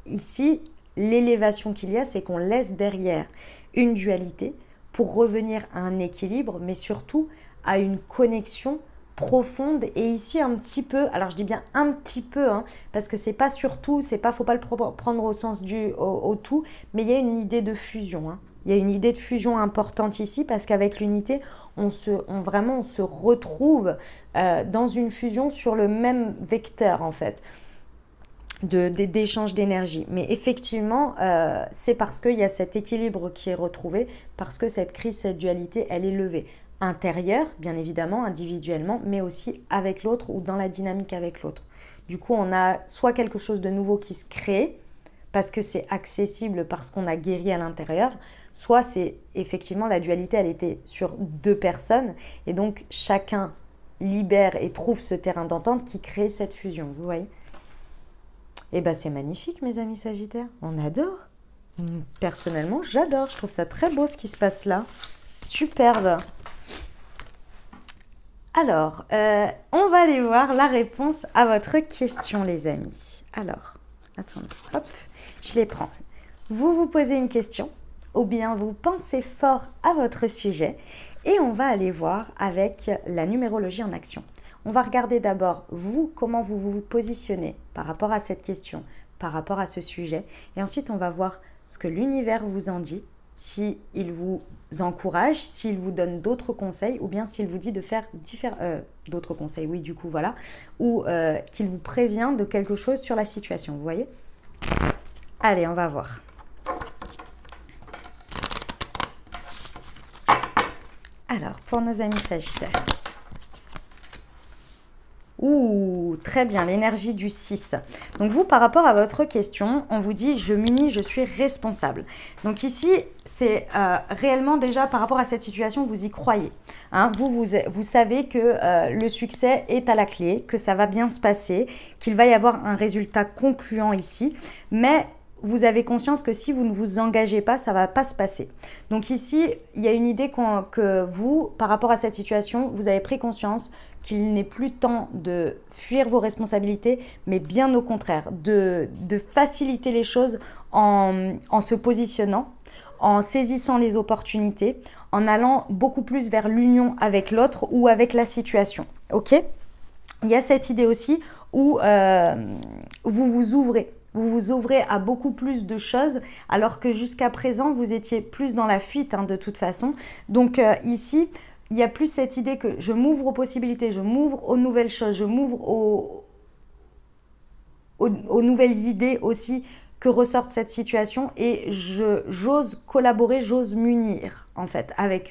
Ici, l'élévation qu'il y a, c'est qu'on laisse derrière une dualité pour revenir à un équilibre, mais surtout à une connexion profonde. Et ici, un petit peu, alors je dis bien un petit peu, hein, parce que c'est pas surtout, faut pas le prendre au sens au tout, mais il y a une idée de fusion, hein. Il y a une idée de fusion importante ici parce qu'avec l'unité, on se retrouve dans une fusion sur le même vecteur en fait d'échange d'énergie. Mais effectivement, c'est parce qu'il y a cet équilibre qui est retrouvé, parce que cette crise, cette dualité, elle est levée. Intérieure, bien évidemment, individuellement, mais aussi avec l'autre ou dans la dynamique avec l'autre. Du coup, on a soit quelque chose de nouveau qui se crée, parce que c'est accessible, parce qu'on a guéri à l'intérieur, soit c'est effectivement la dualité, elle était sur deux personnes, et donc chacun libère et trouve ce terrain d'entente qui crée cette fusion, vous voyez. Et bien c'est magnifique mes amis Sagittaires, on adore. Personnellement, j'adore, je trouve ça très beau ce qui se passe là. Superbe. Alors, on va aller voir la réponse à votre question les amis. Alors, attendez, hop, je les prends. vous vous posez une question ou bien vous pensez fort à votre sujet et on va aller voir avec la numérologie en action. On va regarder d'abord vous, comment vous vous positionnez par rapport à cette question, par rapport à ce sujet et ensuite on va voir ce que l'univers vous en dit, s'il vous encourage, s'il vous donne d'autres conseils ou bien s'il vous dit de faire d'autres conseils, oui du coup voilà, ou qu'il vous prévient de quelque chose sur la situation, vous voyez? Allez, on va voir. Alors, pour nos amis Sagittaires. Ouh, très bien, l'énergie du 6. Donc vous, par rapport à votre question, on vous dit « je m'unis, je suis responsable ». Donc ici, c'est réellement déjà par rapport à cette situation, vous y croyez. Hein, vous savez que le succès est à la clé, que ça va bien se passer, qu'il va y avoir un résultat concluant ici, mais vous avez conscience que si vous ne vous engagez pas, ça ne va pas se passer. Donc ici, il y a une idée que vous, par rapport à cette situation, vous avez pris conscience qu'il n'est plus temps de fuir vos responsabilités, mais bien au contraire, de faciliter les choses en se positionnant, en saisissant les opportunités, en allant beaucoup plus vers l'union avec l'autre ou avec la situation. Ok ? Il y a cette idée aussi où vous vous ouvrez. Vous vous ouvrez à beaucoup plus de choses alors que jusqu'à présent, vous étiez plus dans la fuite de toute façon. Donc ici, il y a plus cette idée que je m'ouvre aux possibilités, je m'ouvre aux nouvelles choses, je m'ouvre aux nouvelles idées aussi que ressortent cette situation et j'ose collaborer, j'ose m'unir en fait avec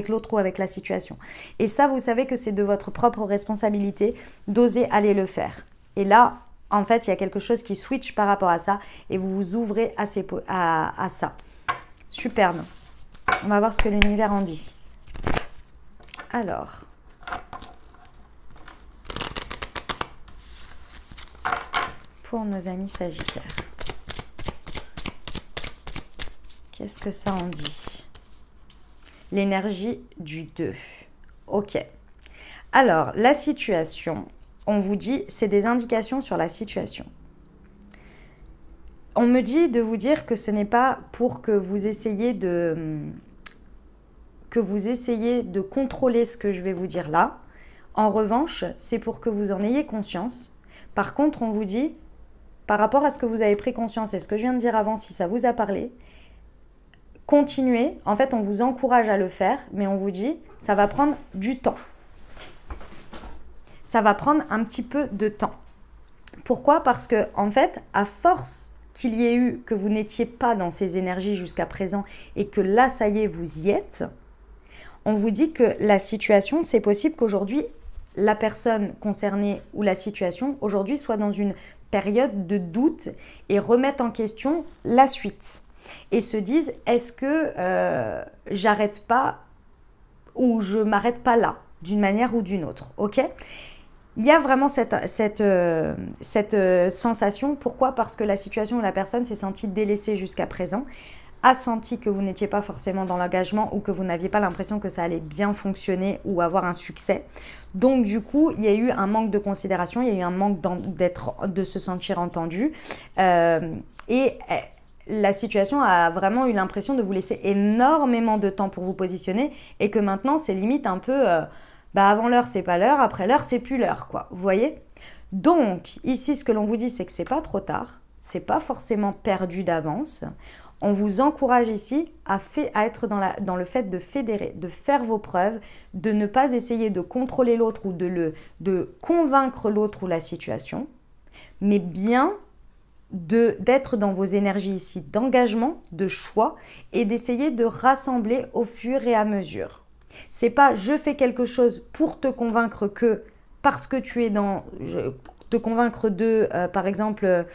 l'autre ou avec la situation. Et ça, vous savez que c'est de votre propre responsabilité d'oser aller le faire. Et là, en fait, il y a quelque chose qui switch par rapport à ça et vous vous ouvrez à ça. Superbe. On va voir ce que l'univers en dit. Alors, pour nos amis Sagittaires, qu'est-ce que ça en dit? L'énergie du 2. Ok. Alors, la situation, on vous dit, c'est des indications sur la situation. On me dit de vous dire que ce n'est pas pour que vous essayiez de contrôler ce que je vais vous dire là. En revanche, c'est pour que vous en ayez conscience. Par contre, on vous dit, par rapport à ce que vous avez pris conscience et ce que je viens de dire avant, si ça vous a parlé, continuez. En fait, on vous encourage à le faire, mais on vous dit, ça va prendre du temps. Ça va prendre un petit peu de temps. Pourquoi? Parce que, en fait, à force qu'il y ait eu que vous n'étiez pas dans ces énergies jusqu'à présent et que là, ça y est, vous y êtes, on vous dit que la situation, c'est possible qu'aujourd'hui, la personne concernée ou la situation, aujourd'hui, soit dans une période de doute et remette en question la suite. Et se disent, est-ce que j'arrête pas ou je m'arrête pas là, d'une manière ou d'une autre, ok? Il y a vraiment cette sensation. Pourquoi? Parce que la situation où la personne s'est sentie délaissée jusqu'à présent, a senti que vous n'étiez pas forcément dans l'engagement ou que vous n'aviez pas l'impression que ça allait bien fonctionner ou avoir un succès. Donc du coup, il y a eu un manque de considération, il y a eu un manque de se sentir entendu. Et la situation a vraiment eu l'impression de vous laisser énormément de temps pour vous positionner et que maintenant, c'est limite un peu... avant l'heure, c'est pas l'heure, après l'heure, c'est plus l'heure, quoi. Vous voyez? Donc, ici, ce que l'on vous dit, c'est que c'est pas trop tard, c'est pas forcément perdu d'avance. On vous encourage ici à être dans le fait de fédérer, de faire vos preuves, de ne pas essayer de contrôler l'autre ou de convaincre l'autre ou la situation, mais bien d'être dans vos énergies ici d'engagement, de choix et d'essayer de rassembler au fur et à mesure. C'est pas je fais quelque chose pour te convaincre que parce que tu es te convaincre de par exemple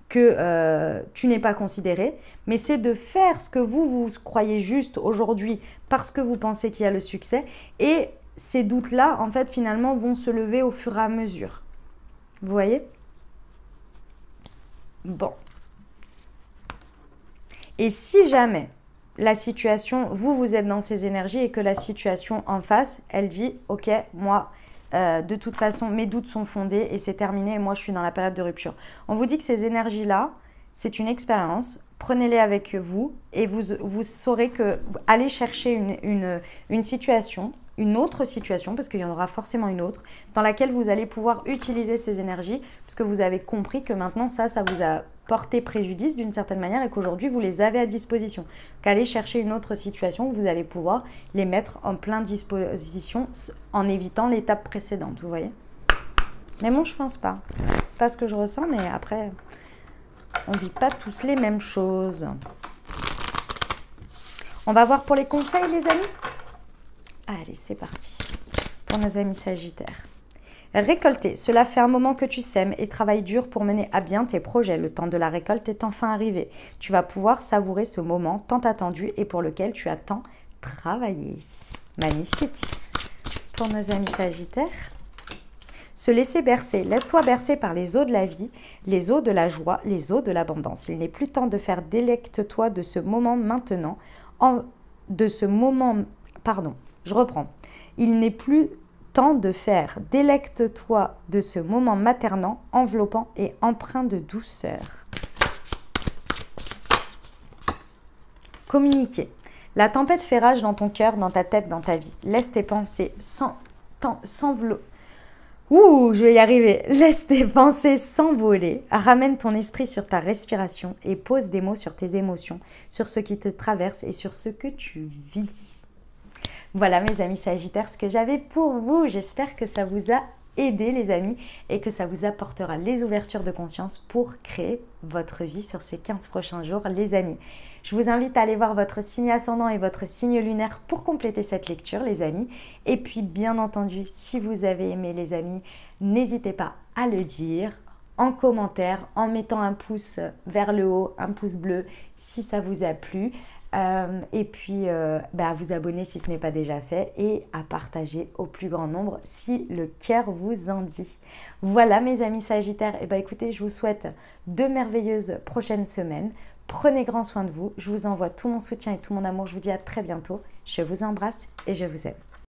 que tu n'es pas considéré, mais c'est de faire ce que vous croyez juste aujourd'hui parce que vous pensez qu'il y a le succès et ces doutes-là en fait finalement vont se lever au fur et à mesure. Vous voyez? Bon. Et si jamais la situation, vous êtes dans ces énergies et que la situation en face, elle dit « Ok, moi, de toute façon, mes doutes sont fondés et c'est terminé et moi, je suis dans la période de rupture. » On vous dit que ces énergies-là, c'est une expérience prenez-les avec vous et vous saurez que allez chercher une situation, une autre situation, parce qu'il y en aura forcément une autre, dans laquelle vous allez pouvoir utiliser ces énergies, puisque vous avez compris que maintenant ça vous a porté préjudice d'une certaine manière et qu'aujourd'hui vous les avez à disposition. Qu'allez chercher une autre situation où vous allez pouvoir les mettre en pleine disposition en évitant l'étape précédente, vous voyez. Mais bon, je pense pas. C'est pas ce que je ressens, mais après, on ne vit pas tous les mêmes choses. On va voir pour les conseils, les amis. Allez, c'est parti. Pour nos amis Sagittaires. Récolter. Cela fait un moment que tu sèmes et travailles dur pour mener à bien tes projets. Le temps de la récolte est enfin arrivé. Tu vas pouvoir savourer ce moment tant attendu et pour lequel tu as tant travaillé. Magnifique. Pour nos amis Sagittaires. Se laisser bercer. Laisse-toi bercer par les eaux de la vie, les eaux de la joie, les eaux de l'abondance. Il n'est plus temps de faire délecte-toi de ce moment maintenant. Je reprends. Il n'est plus temps de faire délecte-toi de ce moment maternant, enveloppant et empreint de douceur. Communiquer. La tempête fait rage dans ton cœur, dans ta tête, dans ta vie. Laisse tes pensées s'envelopper. Je vais y arriver. Laisse tes pensées s'envoler. Ramène ton esprit sur ta respiration et pose des mots sur tes émotions, sur ce qui te traverse et sur ce que tu vis. Voilà mes amis Sagittaires, ce que j'avais pour vous. J'espère que ça vous a aidé les amis et que ça vous apportera les ouvertures de conscience pour créer votre vie sur ces 15 prochains jours les amis. Je vous invite à aller voir votre signe ascendant et votre signe lunaire pour compléter cette lecture les amis. Et puis bien entendu, si vous avez aimé les amis, n'hésitez pas à le dire en commentaire, en mettant un pouce vers le haut, un pouce bleu si ça vous a plu. Et puis à vous abonner si ce n'est pas déjà fait et à partager au plus grand nombre si le cœur vous en dit. Voilà mes amis Sagittaires, et écoutez, je vous souhaite de merveilleuses prochaines semaines. Prenez grand soin de vous, je vous envoie tout mon soutien et tout mon amour, je vous dis à très bientôt. Je vous embrasse et je vous aime.